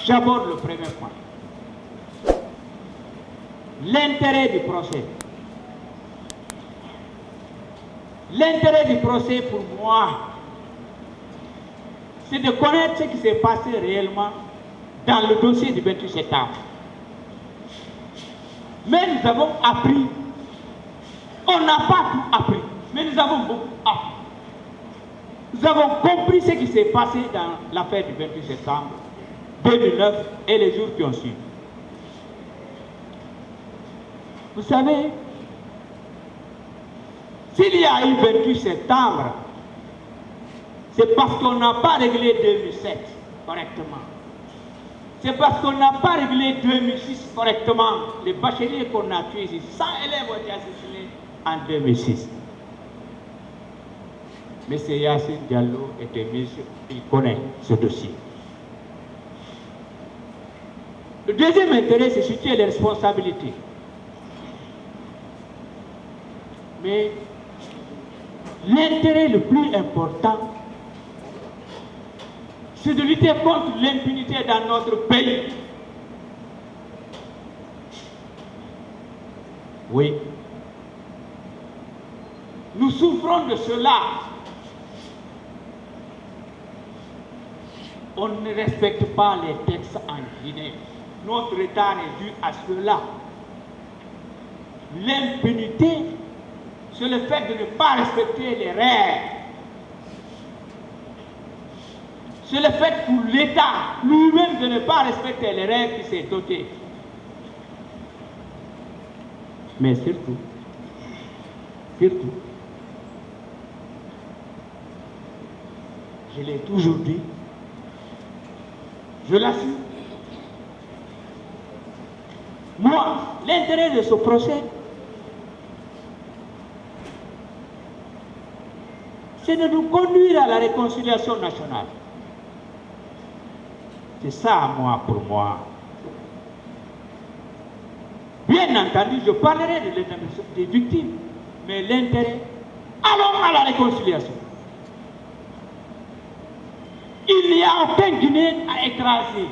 J'aborde le premier point. L'intérêt du procès. L'intérêt du procès pour moi, c'est de connaître ce qui s'est passé réellement dans le dossier du 28 septembre. Mais nous avons appris. On n'a pas tout appris, mais nous avons beaucoup appris. Nous avons compris ce qui s'est passé dans l'affaire du 28 septembre 2009 et les jours qui ont suivi. Vous savez, s'il y a eu 28 septembre, c'est parce qu'on n'a pas réglé 2007 correctement. C'est parce qu'on n'a pas réglé 2006 correctement. Les bacheliers qu'on a tués ici, 100 élèves ont été assassinés en 2006. M. Yassine Diallo était ministre, il connaît ce dossier. Le deuxième intérêt, c'est situer les responsabilités. Mais l'intérêt le plus important, c'est de lutter contre l'impunité dans notre pays. Oui. Nous souffrons de cela. On ne respecte pas les textes en Guinée. Notre retard est dû à cela. L'impunité, c'est le fait de ne pas respecter les règles. C'est le fait pour l'État lui-même de ne pas respecter les règles qui s'est doté. Mais surtout, je l'ai toujours dit, je l'assume. Moi, l'intérêt de ce procès, c'est de nous conduire à la réconciliation nationale. C'est ça, moi, pour moi. Bien entendu, je parlerai de l'indemnisation des victimes, mais l'intérêt, allons à la réconciliation. Il n'y a aucun Guinéen à écraser,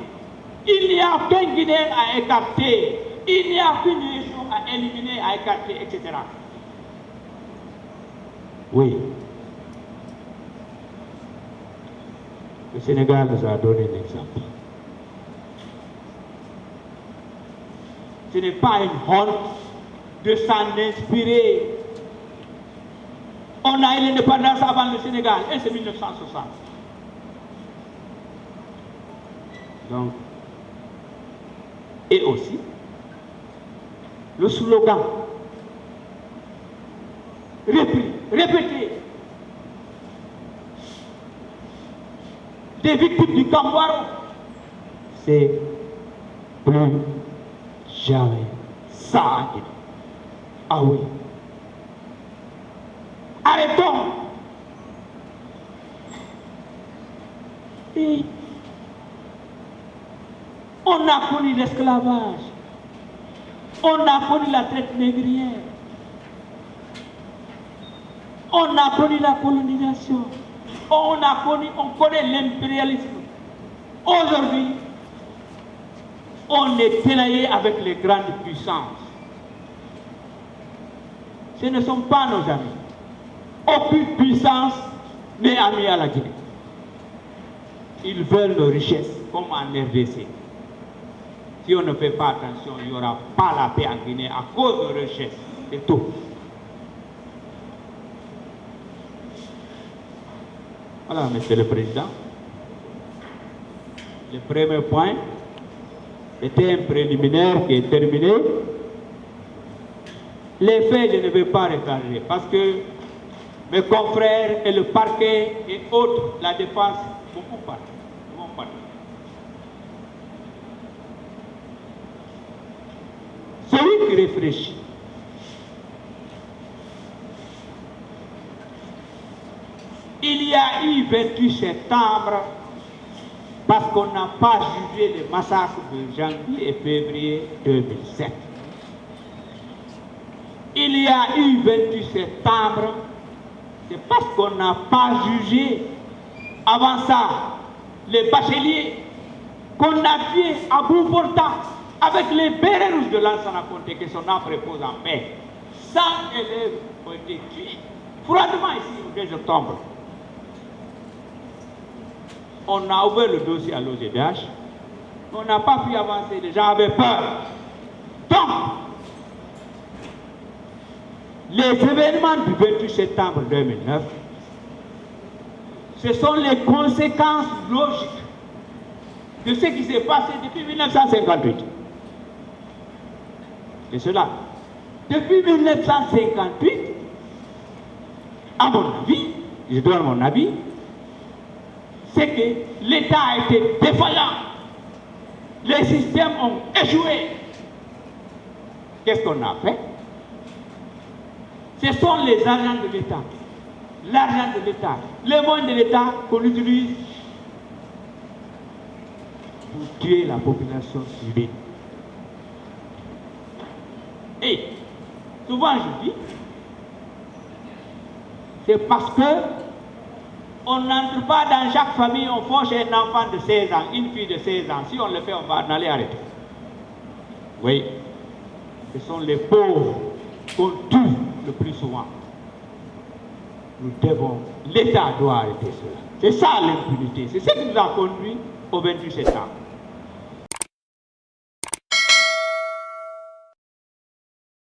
il n'y a aucun Guinéen à écarter, il n'y a aucune nation à éliminer, à écarter, etc. Oui. Le Sénégal nous a donné l'exemple. Ce n'est pas une honte de s'en inspirer. On a eu l'indépendance avant le Sénégal, et c'est 1960. Donc, et aussi, le slogan, répété, des victimes du Cambouaro, c'est plus jamais ça. Ah oui. Arrêtons. Et on a connu l'esclavage. On a connu la traite négrière. On a connu la colonisation. On connaît l'impérialisme. Aujourd'hui, on est tenaillé avec les grandes puissances. Ce ne sont pas nos amis. Aucune puissance n'est amie à la Guinée. Ils veulent nos richesses, comme en RDC. Si on ne fait pas attention, il n'y aura pas la paix en Guinée à cause de richesses. C'est tout. Voilà, Monsieur le Président. Le premier point était un préliminaire qui est terminé. Les faits, je ne vais pas regarder parce que mes confrères et le parquet et autres, la défense, beaucoup parlent. Celui qui réfléchit, il y a eu 28 septembre parce qu'on n'a pas jugé les massacres de janvier et février 2007. Il y a eu 28 septembre, c'est parce qu'on n'a pas jugé avant ça les bacheliers qu'on a tué à bout portant avec les bérets rouges de Lansana Conté que son âme repose en paix. 100 élèves ont été tués froidement ici au 2 octobre. On a ouvert le dossier à l'OGDH. On n'a pas pu avancer, les gens avaient peur. Donc, les événements du 28 septembre 2009, ce sont les conséquences logiques de ce qui s'est passé depuis 1958. Et cela, depuis 1958, à mon avis, je donne mon avis, c'est que l'État a été défaillant. Les systèmes ont échoué. Qu'est-ce qu'on a fait? Ce sont les agents de l'État, l'argent de l'État, les moyens de l'État qu'on utilise pour tuer la population civile. Et souvent je dis, c'est parce que on n'entre pas dans chaque famille, on force un enfant de 16 ans, une fille de 16 ans. Si on le fait, on va aller arrêter. Oui, ce sont les pauvres qu'on tue le plus souvent. Nous devons, l'État doit arrêter cela. C'est ça l'impunité. C'est ce qui nous a conduit au 28 septembre.